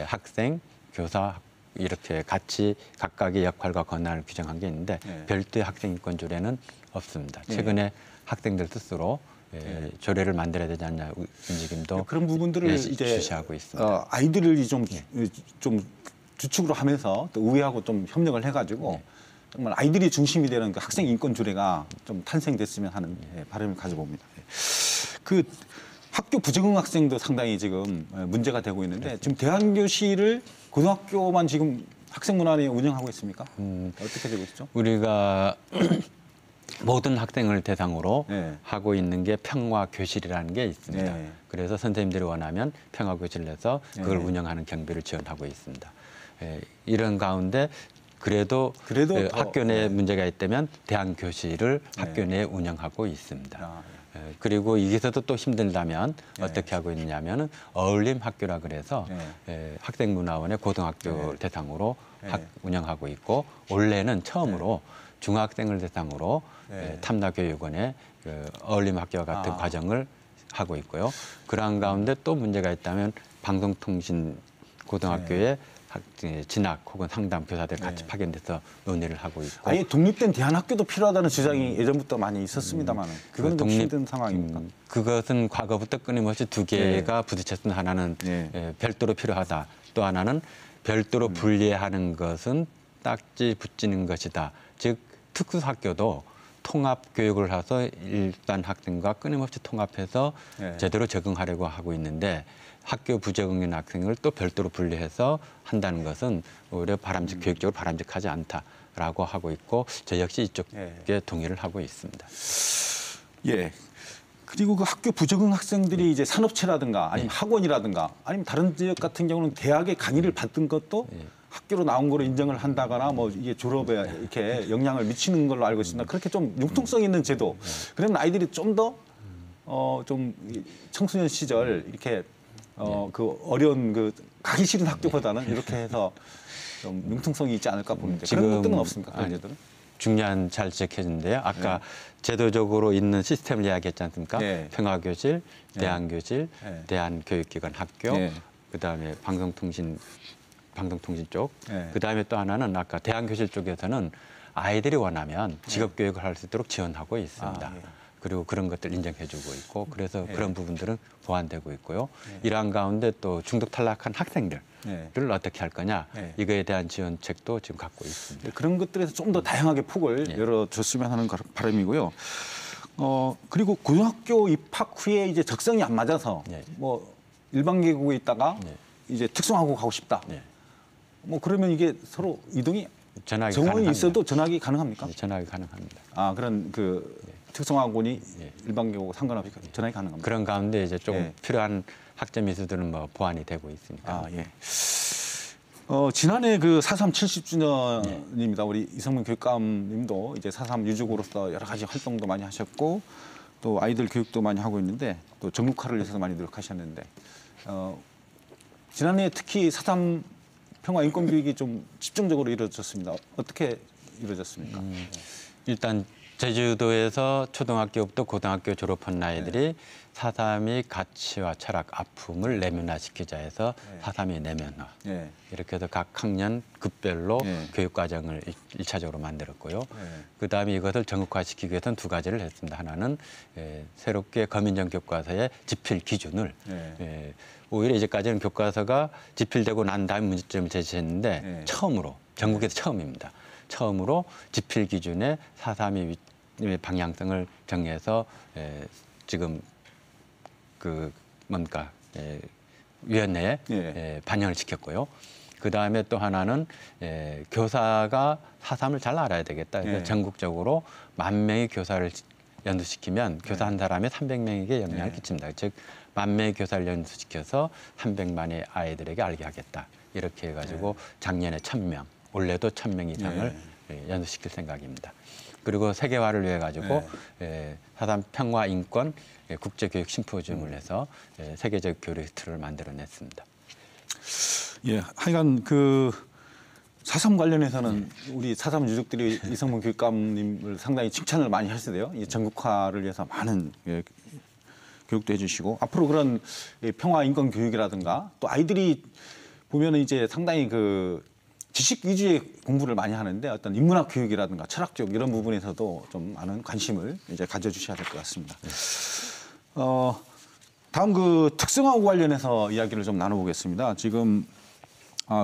학생, 교사 이렇게 같이 각각의 역할과 권한을 규정한 게 있는데 별도의 학생 인권 조례는 없습니다. 최근에 학생들 스스로 조례를 만들어야 되지 않냐 움직임도 그런 부분들을 이제 주시하고 있습니다. 아이들을 좀 주축으로 하면서 또 의회하고 좀 협력을 해가지고 정말 아이들이 중심이 되는 그 학생 인권 조례가 좀 탄생됐으면 하는 바람을 가져봅니다. 그 학교 부적응 학생도 상당히 지금 문제가 되고 있는데 지금 대안교실을 고등학교만 지금 학생문화원이 운영하고 있습니까? 어떻게 되고 있죠? 우리가 모든 학생을 대상으로 하고 있는 게 평화교실이라는 게 있습니다. 그래서 선생님들이 원하면 평화교실을 해서 그걸 운영하는 경비를 지원하고 있습니다. 이런 가운데 그래도 학교 내에 문제가 있다면 대안교실을 학교 내에 운영하고 있습니다. 그리고 여기서도 또 힘들다면 어떻게 하고 있느냐면은 어울림 학교라 그래서 학생문화원의 고등학교 대상으로 운영하고 있고 올해는 처음으로 중학생을 대상으로 탐나교육원의 어울림 학교와 같은 과정을 하고 있고요. 그러한 가운데 또 문제가 있다면 방송통신 고등학교에 진학 혹은 상담 교사들 같이 파견돼서 논의를 하고 있고 아예 독립된 대안학교도 필요하다는 주장이 예전부터 많이 있었습니다만 그건 좀 힘든 상황입니까? 그것은 과거부터 끊임없이 두 개가 부딪혔으면 하나는 별도로 필요하다. 또 하나는 별도로 분리하는 것은 딱지 붙이는 것이다. 즉 특수학교도 통합 교육을 해서 일반 학생과 끊임없이 통합해서 제대로 적응하려고 하고 있는데 학교 부적응인 학생을 또 별도로 분리해서 한다는 것은 오히려 교육적으로 바람직하지 않다라고 하고 있고 저 역시 이쪽에 동의를 하고 있습니다. 예. 그리고 그 학교 부적응 학생들이 이제 산업체라든가 아니면 학원이라든가 아니면 다른 지역 같은 경우는 대학의 강의를 받던 것도 학교로 나온 거로 인정을 한다거나 뭐 이게 졸업에 이렇게 영향을 미치는 걸로 알고 있습니다. 그렇게 좀 융통성 있는 제도. 그러면 아이들이 좀 더 좀 청소년 시절 이렇게 그 어려운 그 가기 싫은 학교보다는 이렇게 해서 좀 융통성이 있지 않을까 보는데 그런 것들은 없습니까? 그런 제도는? 중요한 잘 지적해준데요. 아까 제도적으로 있는 시스템을 이야기했지 않습니까? 평화교실, 대안교실, 대안교육기관 학교, 그다음에 방송통신 쪽, 그다음에 또 하나는 아까 대안교실 쪽에서는 아이들이 원하면 직업교육을 할 수 있도록 지원하고 있습니다. 그리고 그런 것들 인정해주고 있고 그래서 그런 부분들은 보완되고 있고요. 이러한 가운데 또 중독 탈락한 학생들을 어떻게 할 거냐 이거에 대한 지원책도 지금 갖고 있습니다. 그런 것들에서 좀 더 다양하게 폭을 열어줬으면 하는 바람이고요. 그리고 고등학교 입학 후에 이제 적성이 안 맞아서 뭐 일반 계곡에 있다가 이제 특성화고 가고 싶다. 뭐 그러면 이게 서로 이동이 정원이 있어도 전학이 가능합니까? 전학이 가능합니다. 아 그런 그 특성화고니 일반 계곡 상관없이 전학이 가능합니다. 그런 가운데 이제 좀 필요한 학점 이수들은 뭐 보완이 되고 있으니까. 지난해 그 4.3 70주년입니다. 우리 이성문 교육감님도 이제 4.3 유족으로서 여러 가지 활동도 많이 하셨고 또 아이들 교육도 많이 하고 있는데 또 전국화를 위해서 많이 노력하셨는데 지난해 특히 4.3 평화 인권 교육이 좀 집중적으로 이루어졌습니다. 어떻게 이루어졌습니까? 일단 제주도에서 초등학교부터 고등학교 졸업한 아이들이 4.3이 가치와 철학, 아픔을 내면화시키자 해서 4.3이 내면화. 이렇게 해서 각 학년 급별로 교육과정을 1차적으로 만들었고요. 그다음에 이것을 전국화시키기 위해서는 두 가지를 했습니다. 하나는 새롭게 검인정 교과서의 집필 기준을 오히려 이제까지는 교과서가 집필되고 난 다음에 문제점을 제시했는데 처음으로, 전국에서 처음입니다. 처음으로 집필 기준에 4.3이 방향성을 정해서 지금 그 뭔가 위원회에 반영을 시켰고요. 그 다음에 또 하나는 교사가 4.3을 잘 알아야 되겠다. 그래서 전국적으로 10,000명의 교사를 연수시키면 교사 한 사람에 300명에게 영향을 끼칩니다. 즉 10,000명의 교사를 연수시켜서 300만의 아이들에게 알게 하겠다. 이렇게 해가지고 작년에 1,000명, 올해도 1,000명 이상을 연수시킬 생각입니다. 그리고 세계화를 위해 가지고 사단 평화 인권 국제교육 심포지움을 해서 세계적 교육 틀을 만들어냈습니다. 예, 하여간 그 4.3 관련해서는 우리 4.3 유족들이 이성문 교육감님을 상당히 칭찬을 많이 하시대요. 이 전국화를 위해서 많은 교육도 해주시고 앞으로 그런 평화 인권 교육이라든가 또 아이들이 보면은 이제 상당히 그 지식 위주의 공부를 많이 하는데 어떤 인문학 교육이라든가 철학적 이런 부분에서도 좀 많은 관심을 이제 가져주셔야 될 것 같습니다. 다음 그 특성화고 관련해서 이야기를 좀 나눠보겠습니다. 지금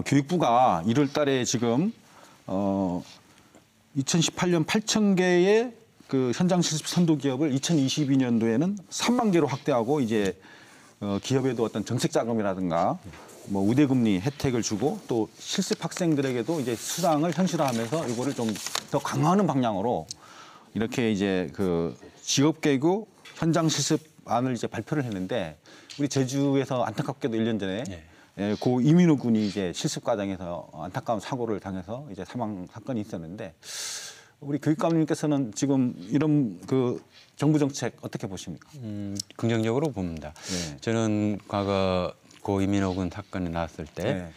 교육부가 1월 달에 지금 2018년 8,000개의 그 현장 실습 선도 기업을 2022년도에는 3만 개로 확대하고 이제 기업에도 어떤 정책 자금이라든가 뭐 우대금리 혜택을 주고 또 실습 학생들에게도 이제 수당을 현실화하면서 이거를 좀 더 강화하는 방향으로 이렇게 이제 그 직업계고 현장 실습안을 이제 발표를 했는데 우리 제주에서 안타깝게도 1년 전에 고 이민호 군이 이제 실습 과정에서 안타까운 사고를 당해서 이제 사망 사건이 있었는데 우리 교육감님께서는 지금 이런 그 정부 정책 어떻게 보십니까? 긍정적으로 봅니다. 저는 과거 고 이민호 군 사건이 나왔을 때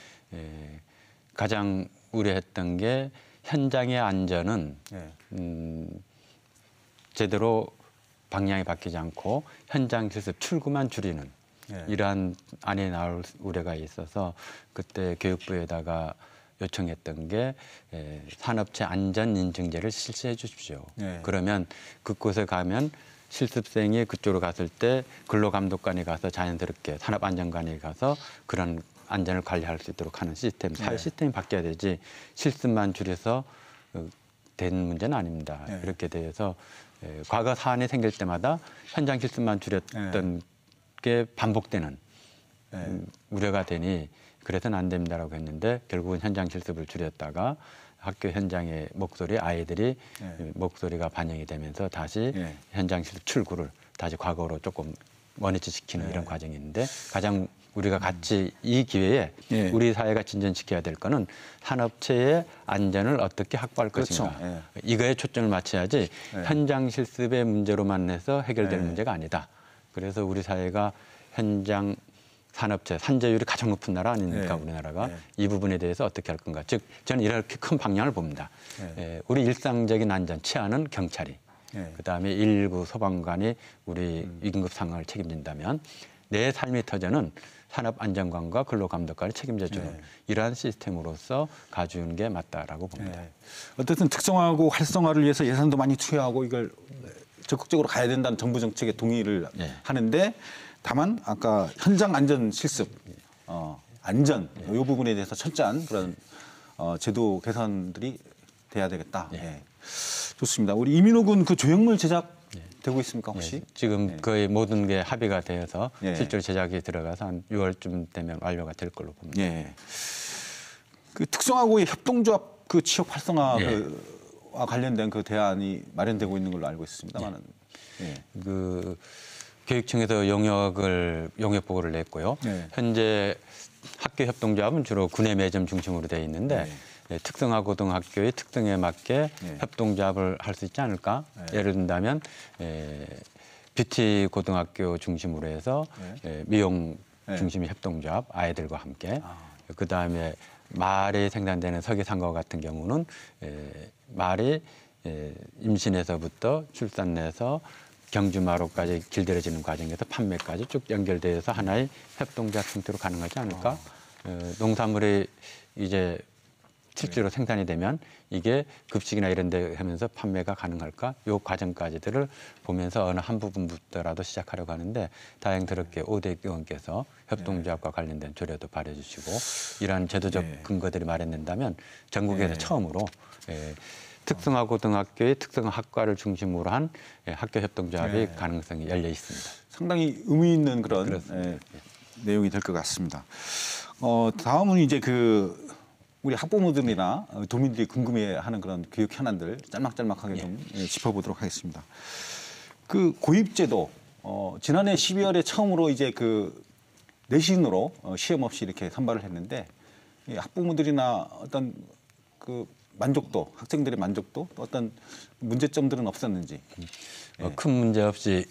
가장 우려했던 게 현장의 안전은 제대로 방향이 바뀌지 않고 현장 실습 출구만 줄이는 이러한 안에 나올 우려가 있어서 그때 교육부에다가 요청했던 게 산업체 안전인증제를 실시해 주십시오. 그러면 그곳에 가면 실습생이 그쪽으로 갔을 때 근로감독관이 가서 자연스럽게 산업안전관이 가서 그런 안전을 관리할 수 있도록 하는 시스템, 사회 시스템이 바뀌어야 되지 실습만 줄여서 된 문제는 아닙니다. 이렇게 돼서 과거 사안이 생길 때마다 현장 실습만 줄였던 게 반복되는 우려가 되니 그래서는 안 됩니다라고 했는데 결국은 현장 실습을 줄였다가 학교 현장의 목소리, 아이들이 목소리가 반영이 되면서 다시 현장 실습 출구를 다시 과거로 조금 원위치시키는 이런 과정이 있는데 가장 우리가 같이 이 기회에 우리 사회가 진전시켜야 될 거는 산업체의 안전을 어떻게 확보할 것인가. 이거에 초점을 맞춰야지 현장 실습의 문제로만 해서 해결될 문제가 아니다. 그래서 우리 사회가 현장 산업체, 산재율이 가장 높은 나라 아닙니까, 우리나라가. 이 부분에 대해서 어떻게 할 건가. 즉, 저는 이렇게 큰 방향을 봅니다. 우리 일상적인 안전, 치안은 경찰이, 그다음에 119 소방관이 우리 위긴급 상황을 책임진다면 내 삶의 터전은 산업안전관과 근로감독관이 책임져주는 이러한 시스템으로서 가져오는 게 맞다라고 봅니다. 어쨌든 특성화하고 활성화를 위해서 예산도 많이 투여하고 이걸 적극적으로 가야 된다는 정부 정책에 동의를 하는데 다만 아까 현장 안전 실습, 안전 이 부분에 대해서 철저한 그런 제도 개선들이 돼야 되겠다. 좋습니다. 우리 이민호 군 그 조형물 제작 되고 있습니까 혹시? 지금 거의 모든 게 합의가 되어서 실제로 제작이 들어가서 한 6월쯤 되면 완료가 될 걸로 봅니다. 그 특성화고의 협동조합 그 취업 활성화와 관련된 그 대안이 마련되고 있는 걸로 알고 있습니다만은. 그 교육청에서 용역 보고를 냈고요. 현재 학교 협동조합은 주로 구내 매점 중심으로 되어 있는데 특성화 고등학교의 특성에 맞게 협동조합을 할 수 있지 않을까? 예를 든다면 뷰티 고등학교 중심으로 해서 미용 중심의 협동조합 아이들과 함께 그다음에 말이 생산되는 석유산과 같은 경우는 말이 임신에서부터 출산에서 경주마로까지 길들여지는 과정에서 판매까지 쭉 연결돼서 하나의 협동조합 형태로 가능하지 않을까? 농산물이 이제 실제로 생산이 되면 이게 급식이나 이런 데 하면서 판매가 가능할까? 요 과정까지들을 보면서 어느 한 부분부터라도 시작하려고 하는데 다행스럽게 오대 의원께서 협동조합과 관련된 조례도 발의해 주시고 이러한 제도적 근거들이 마련된다면 전국에서 처음으로 특성화 고등학교의 특성화 학과를 중심으로 한 학교 협동조합의 가능성이 열려 있습니다. 상당히 의미 있는 그런 내용이 될 것 같습니다. 다음은 이제 그 우리 학부모들이나 도민들이 궁금해하는 그런 교육 현안들 짤막짤막하게 좀 짚어보도록 하겠습니다. 그 고입제도 지난해 12월에 처음으로 이제 그 내신으로 시험 없이 이렇게 선발을 했는데 이 학부모들이나 어떤 그 만족도, 학생들의 만족도, 또 어떤 문제점들은 없었는지. 큰 문제 없이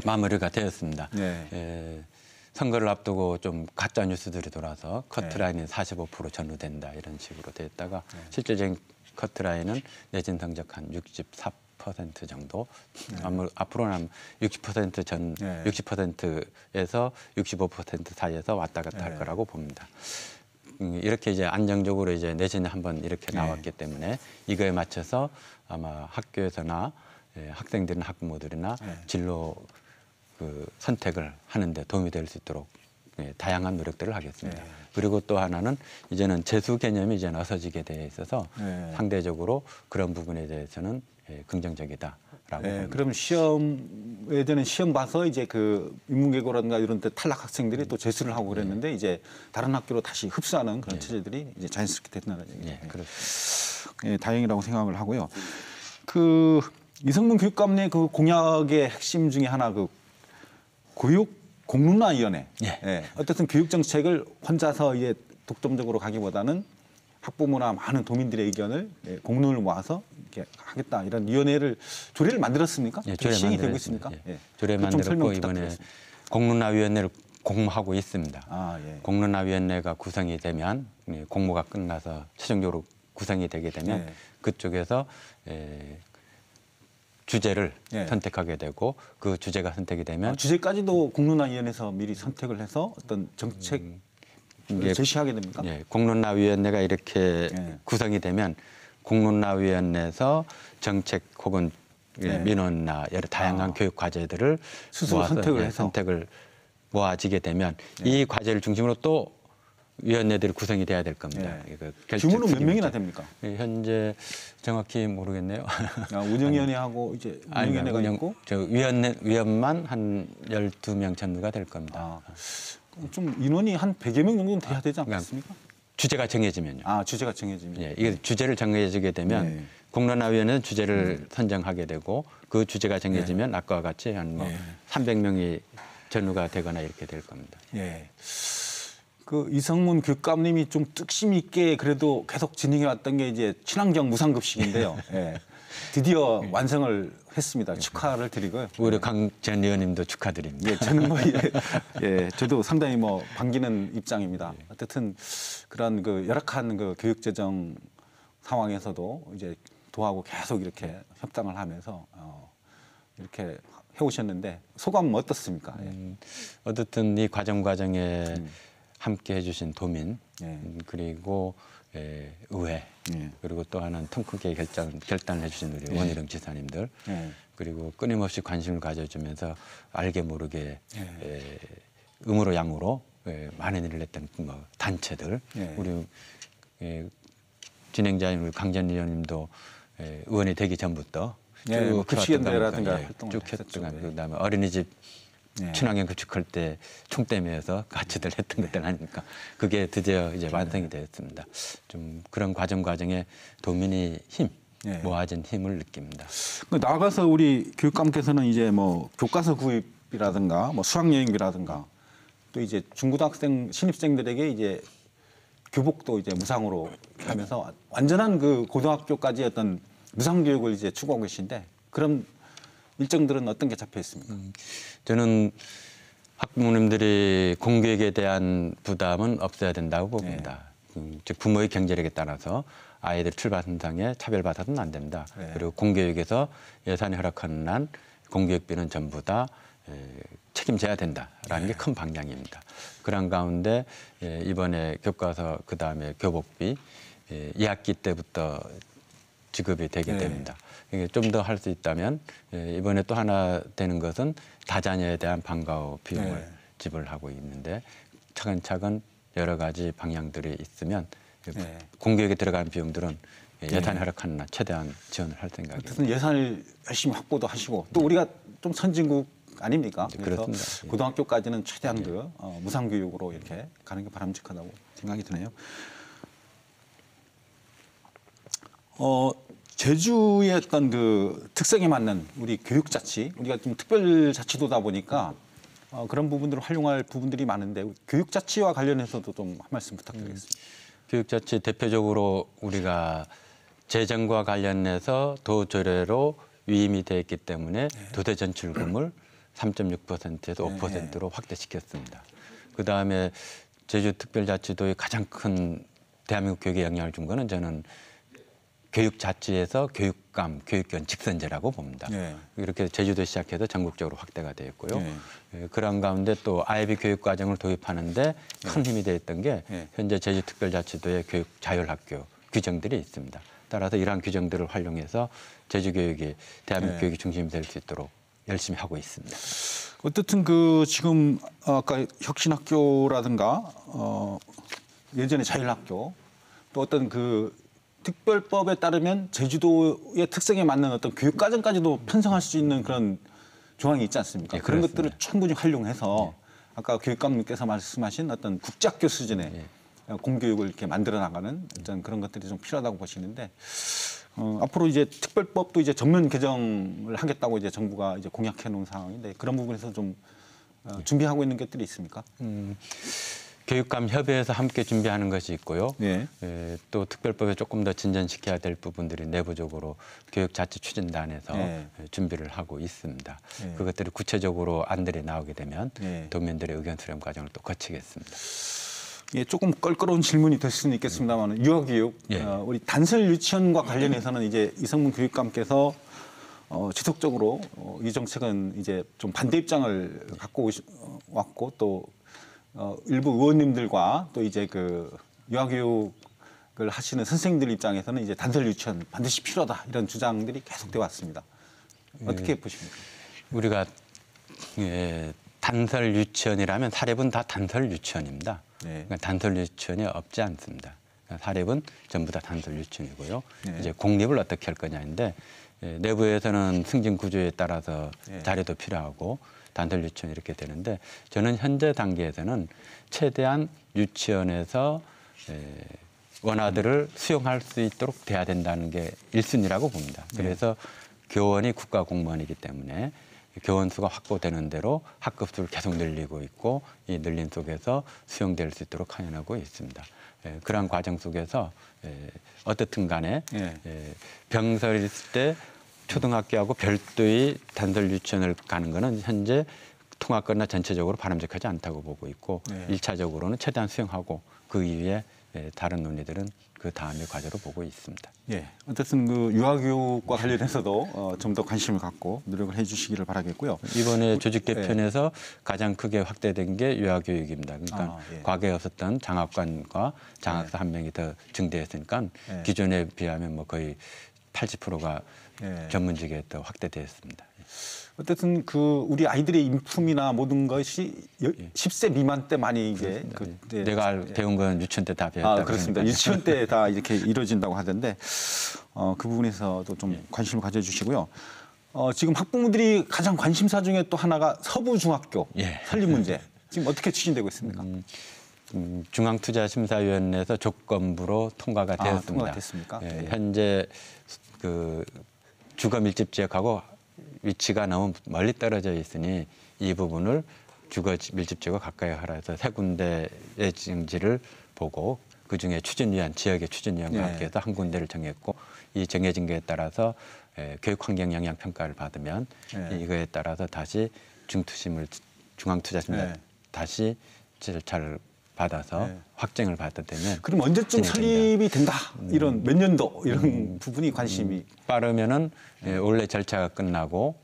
마무리가 되었습니다. 네. 선거를 앞두고 좀 가짜 뉴스들이 돌아서 커트라인이 45% 전후된다 이런 식으로 됐다가 실질적인 커트라인은 내신 성적 한 64% 정도. 앞으로는 60% 전, 60%에서 65% 사이에서 왔다 갔다 할 거라고 봅니다. 이렇게 이제 안정적으로 이제 내신이 한번 이렇게 나왔기 때문에 이거에 맞춰서 아마 학교에서나 학생들이나 학부모들이나 진로 그 선택을 하는데 도움이 될 수 있도록 다양한 노력들을 하겠습니다. 그리고 또 하나는 이제는 재수 개념이 이제는 어서지게 되어 있어서 상대적으로 그런 부분에 대해서는 긍정적이다라고 봅니다. 그럼 예전에 시험 봐서 이제 그 인문계고라든가 이런 데 탈락 학생들이 또 재수를 하고 그랬는데 이제 다른 학교로 다시 흡수하는 그런 체제들이 이제 자연스럽게 됐다는 얘기죠. 그렇습니다. 다행이라고 생각을 하고요. 그 이성문 교육감의 그 공약의 핵심 중에 하나 그 교육 공론화위원회. 어쨌든 교육 정책을 혼자서 이제 독점적으로 가기보다는 학부모나 많은 도민들의 의견을 공론을 모아서 이렇게 하겠다 이런 위원회를 조례를 만들었습니까? 조례 시행이 되고 있습니까? 조례 만들었고 이번에 공론화위원회를 공모하고 있습니다. 공론화위원회가 구성이 되면 공모가 끝나서 최종적으로 구성이 되게 되면 그쪽에서 주제를 선택하게 되고 그 주제가 선택이 되면 주제까지도 공론화위원회에서 미리 선택을 해서 어떤 정책 제시하게 됩니까? 공론화위원회가 이렇게 구성이 되면 공론화위원회에서 정책 혹은 민원이나 여러 다양한 교육 과제들을 스스로 모아서 선택을 해서 선택을 모아지게 되면 이 과제를 중심으로 또 위원회들이 구성이 돼야 될 겁니다. 규모는 몇 명이나 됩니까? 현재 정확히 모르겠네요. 운영위원회하고 이제 운영위원회가 있고 위원만 한 12명 전후가 될 겁니다. 좀 인원이 한 100여 명 정도는 돼야 되지 않겠습니까? 주제가 정해지면요. 주제가 정해지면. 이게 주제를 정해지게 되면 공론화위원회는 주제를 선정하게 되고 그 주제가 정해지면 아까와 같이 한 300명이 전후가 되거나 이렇게 될 겁니다. 그 이성문 교육감님이 좀 뜻심 있게 그래도 계속 진행해 왔던 게 이제 친환경 무상급식인데요. 드디어 완성을 했습니다. 축하를 드리고요. 우리 강 전 의원님도 축하드립니다. 저는 저도 상당히 반기는 입장입니다. 어쨌든 그런 그 열악한 그 교육재정 상황에서도 이제 도하고 계속 이렇게 협상을 하면서 이렇게 해오셨는데 소감은 어떻습니까? 어쨌든 이 과정에 함께 해주신 도민 그리고 의회 그리고 또 하나는 통 크게 결단을 해주신 우리 원희룡 지사님들 그리고 끊임없이 관심을 가져주면서 알게 모르게 음으로 양으로 많은 일을 했던 단체들 우리 진행자인 우리 강전 의원님도 의원이 되기 전부터 쭉 급식연대라든가 쭉 했던 그다음에 어린이집 친환경 구축할 때 총대면서 같이들 했던 것들 아닙니까? 그게 드디어 이제 완성이 되었습니다. 좀 그런 과정에 도민이 모아진 힘을 느낍니다. 나가서 우리 교육감께서는 이제 교과서 구입이라든가 수학여행비라든가 또 이제 중고등학생 신입생들에게 이제 교복도 이제 무상으로 하면서 완전한 그 고등학교까지 어떤 무상 교육을 이제 추구하고 계신데 그런 일정들은 어떤 게 잡혀 있습니까? 저는 학부모님들이 공교육에 대한 부담은 없어야 된다고 봅니다. 즉 부모의 경제력에 따라서 아이들 출발선상에 차별받아서는 안 된다. 그리고 공교육에서 예산이 허락하는 한 공교육비는 전부 다 책임져야 된다라는 게 큰 방향입니다. 그런 가운데 이번에 교과서 그다음에 교복비 2학기 때부터 지급이 되게 됩니다. 좀 더 할 수 있다면 이번에 또 하나 되는 것은 다자녀에 대한 방과후 비용을 지불하고 있는데 차근차근 여러 가지 방향들이 있으면 공교육에 들어가는 비용들은 예산이 허락하는 한 최대한 지원을 할 생각입니다. 어쨌든 예산을 열심히 확보도 하시고 또 우리가 좀 선진국 아닙니까? 그래서 그렇습니다. 고등학교까지는 최대한 무상 교육으로 이렇게 가는 게 바람직하다고 생각이 드네요. 제주의 어떤 그 특성에 맞는 우리 교육자치, 우리가 좀 특별자치도다 보니까 그런 부분들을 활용할 부분들이 많은데 교육자치와 관련해서도 좀 한 말씀 부탁드리겠습니다. 교육자치 대표적으로 우리가 재정과 관련해서 도조례로 위임이 되어 있기 때문에 도대 전출금을 3.6%에서 5%로 확대시켰습니다. 그다음에 제주특별자치도의 가장 큰 대한민국 교육에 영향을 준 거는 저는 교육자치에서 교육감, 교육견 직선제라고 봅니다. 네. 이렇게 제주도 시작해서 전국적으로 확대가 되어 있고요. 네. 그런 가운데 또 아이비 교육과정을 도입하는데 큰 힘이 되어 있던 게 현재 제주특별자치도의 교육 자율학교 규정들이 있습니다. 따라서 이러한 규정들을 활용해서 제주교육이 대한민국 교육이 중심이 될 수 있도록 열심히 하고 있습니다. 어쨌든 그 지금 아까 혁신학교라든가 예전에 자율학교 또 어떤 그 특별법에 따르면 제주도의 특성에 맞는 어떤 교육과정까지도 편성할 수 있는 그런 조항이 있지 않습니까? 네, 그런 그렇습니다. 것들을 충분히 활용해서 아까 교육감님께서 말씀하신 어떤 국제학교 수준의 공교육을 이렇게 만들어 나가는 어떤 그런 것들이 좀 필요하다고 보시는데 앞으로 이제 특별법도 이제 전면 개정을 하겠다고 이제 정부가 이제 공약해 놓은 상황인데 그런 부분에서 좀 준비하고 있는 것들이 있습니까? 교육감 협의회에서 함께 준비하는 것이 있고요. 네. 또 특별법에 조금 더 진전시켜야 될 부분들이 내부적으로 교육자치추진단에서 네. 준비를 하고 있습니다. 네. 그것들이 구체적으로 안들이 나오게 되면 네. 도민들의 의견 수렴 과정을 또 거치겠습니다. 예, 조금 껄끄러운 질문이 될 수는 있겠습니다만 유아교육 우리 단설 유치원과 관련해서는 이제 이성문 교육감께서 지속적으로 이 정책은 이제 좀 반대 입장을 갖고 왔고 또 일부 의원님들과 또 이제 그 유아교육을 하시는 선생님들 입장에서는 이제 단설 유치원 반드시 필요하다 이런 주장들이 계속돼 왔습니다. 어떻게 보십니까? 우리가 단설 유치원이라면 사립은 다 단설 유치원입니다. 네. 그러니까 단설 유치원이 없지 않습니다. 그러니까 사립은 전부 다 단설 유치원이고요. 네. 이제 공립을 어떻게 할 거냐인데 내부에서는 승진 구조에 따라서 자리도 필요하고 단설 유치원 이렇게 되는데 저는 현재 단계에서는 최대한 유치원에서 원아들을 수용할 수 있도록 돼야 된다는 게 1순위라고 봅니다. 그래서 교원이 국가 공무원이기 때문에 교원 수가 확보되는 대로 학급 수를 계속 늘리고 있고 이 늘림 속에서 수용될 수 있도록 하려고 있습니다. 그러한 과정 속에서 어떻든 간에 병설이 있을 때 초등학교하고 별도의 단설 유치원을 가는 거는 현재 통합거나 전체적으로 바람직하지 않다고 보고 있고 1차적으로는 최대한 수용하고 그 이후에 다른 논의들은 그 다음의 과제로 보고 있습니다. 예, 어쨌든 그 유아교육과 관련해서도 좀 더 관심을 갖고 노력을 해주시기를 바라겠고요. 이번에 조직 개편에서 가장 크게 확대된 게 유아교육입니다. 그러니까 과거에 없었던 장학관과 장학사 한 명이 더 증대했으니까 기존에 비하면 뭐 거의 80%가 전문직에 더 확대되었습니다. 어쨌든 그 우리 아이들의 인품이나 모든 것이 10세 미만 때 많이 이제 내가 배운 건 유치원 때 다 배웠다. 그렇습니다. 유치원 때 다 이렇게 이루어진다고 하던데 그 부분에서도 좀 관심을 가져주시고요. 지금 학부모들이 가장 관심사 중에 또 하나가 서부중학교 설립 문제 지금 어떻게 추진되고 있습니까? 중앙투자심사위원회에서 조건부로 통과가 되었습니다. 통과가 됐습니까? 현재 그 주거 밀집 지역하고 위치가 너무 멀리 떨어져 있으니 이 부분을 주거 밀집 지역과 가까이 하라 해서 세 군데의 지정지를 보고 그중에 추진위원, 지역의 추진위원과 함께해서 한 군데를 정했고 이 정해진 거에 따라서 교육환경 영향 평가를 받으면 이거에 따라서 다시 중앙투자심사 다시 절차를 받아서 확정을 받게 되면 그럼 언제쯤 설립이 된다 이런 몇 년도 이런 부분이 관심이 빠르면은 원래 절차가 끝나고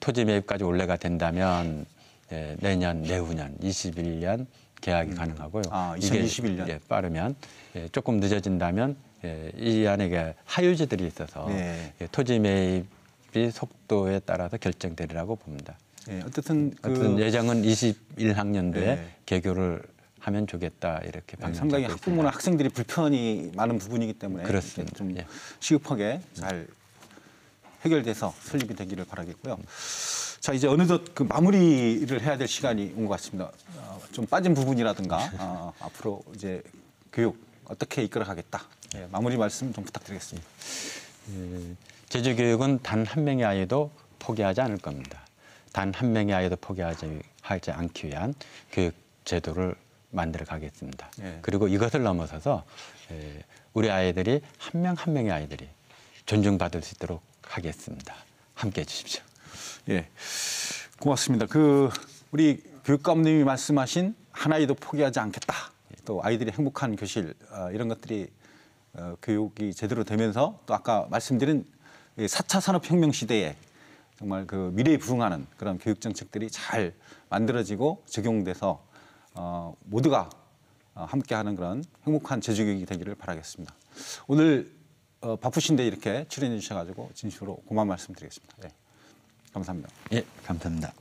토지 매입까지 원래가 된다면 내년 내후년 21년 계약이 가능하고요. 2021년 이게 빠르면 조금 늦어진다면 이 안에 하유지들이 있어서 토지 매입이 속도에 따라서 결정되리라고 봅니다. 어쨌든 예정은 21학년도에 개교를 하면 좋겠다 이렇게 방향 상당히 학부모나 학생들이 불편이 많은 부분이기 때문에 그렇습니다. 좀 시급하게 잘 해결돼서 설립이 되기를 바라겠고요. 자 이제 어느덧 그 마무리를 해야 될 시간이 온 것 같습니다. 좀 빠진 부분이라든가 앞으로 이제 교육 어떻게 이끌어가겠다. 마무리 말씀 좀 부탁드리겠습니다. 제주 교육은 단 한 명의 아이도 포기하지 않을 겁니다. 단 한 명의 아이도 포기하지 않기 위한 교육 제도를 만들어 가겠습니다. 예. 그리고 이것을 넘어서서 우리 아이들이 한 명 한 명의 아이들이 존중받을 수 있도록 하겠습니다. 함께해 주십시오. 예, 고맙습니다. 우리 교육감님이 말씀하신 한 아이도 포기하지 않겠다. 또 아이들이 행복한 교실 이런 것들이 교육이 제대로 되면서 또 아까 말씀드린 4차 산업혁명 시대에 정말 미래에 부응하는 그런 교육 정책들이 잘 만들어지고 적용돼서 모두가 함께하는 그런 행복한 제주교육이 되기를 바라겠습니다. 오늘 바쁘신데 이렇게 출연해 주셔가지고 진심으로 고마운 말씀드리겠습니다. 네, 감사합니다. 예, 감사합니다.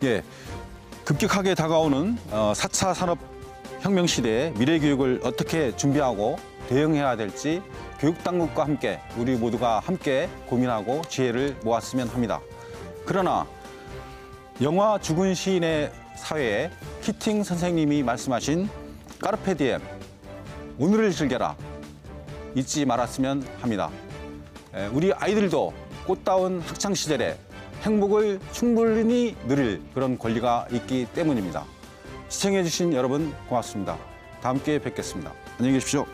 예, 급격하게 다가오는 4차 산업혁명 시대의 미래 교육을 어떻게 준비하고 대응해야 될지 교육당국과 함께 우리 모두가 함께 고민하고 지혜를 모았으면 합니다. 그러나 영화 죽은 시인의 사회에 키팅 선생님이 말씀하신 까르페 디엠, 오늘을 즐겨라, 잊지 말았으면 합니다. 우리 아이들도 꽃다운 학창시절에 행복을 충분히 누릴 그런 권리가 있기 때문입니다. 시청해 주신 여러분 고맙습니다. 다음 기회에 뵙겠습니다. 안녕히 계십시오.